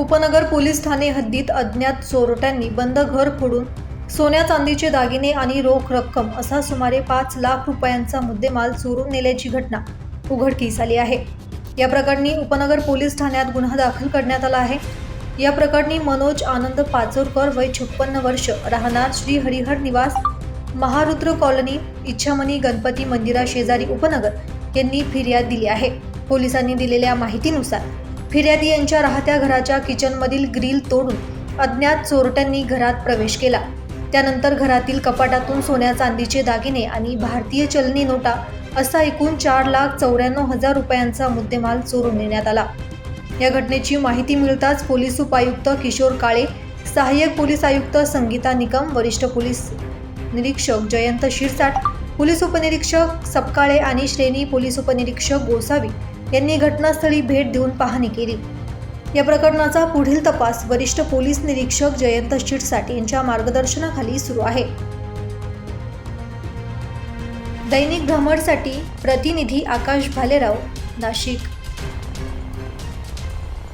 उपनगर पोलीस ठाणे हद्दीत अज्ञात चोरट्यांनी बंद घर फोडून सोन्या चांदीचे दागिने आणि रोख रक्कम असा सुमारे 5 लाख रुपयांचा मुद्देमाल चोरून नेल्याची घटना उघडकीस आली आहे। या प्रकरणी उपनगर पोलीस ठाण्यात गुन्हा दाखल करण्यात आला आहे। या प्रकरणी मनोज आनंद पाचोरकर वय 56 वर्ष राहणार श्री हरिहर निवास महारुद्र कॉलनी इच्छामणी गणपती मंदिरा शेजारी उपनगर यांनी फिर्याद दिली आहे। पोलिसांनी दिलेल्या माहितीनुसार फिर्यादी यांच्या राहत्या घराच्या किचनमधील ग्रिल तोडून अज्ञात चोरट्यांनी घरात प्रवेश केला। त्यानंतर घरातील कपाटातून सोन्या चांदीचे दागिने आणि भारतीय चलनी नोटा असा एकूण 4,94,000 रुपयांचा मुद्देमाल चोरून नेण्यात आला। या घटनेची माहिती मिळताच पोलीस उपायुक्त किशोर काळे, सहाय्यक पोलीस आयुक्त संगीता निकम, वरिष्ठ पोलीस निरीक्षक जयंत शिरसाट, पोलीस उपनिरीक्षक सपकाळे आणि श्रेणी पोलीस उपनिरीक्षक गोसावी यांनी घटनास्थळी भेट देऊन पाहणी केली। या प्रकरणाचा पुढील तपास वरिष्ठ पोलीस निरीक्षक जयंत शिरसाट यांच्या मार्गदर्शनाखाली सुरू आहे। दैनिक भ्रमरसाठी प्रतिनिधी आकाश भालेराव, नाशिक।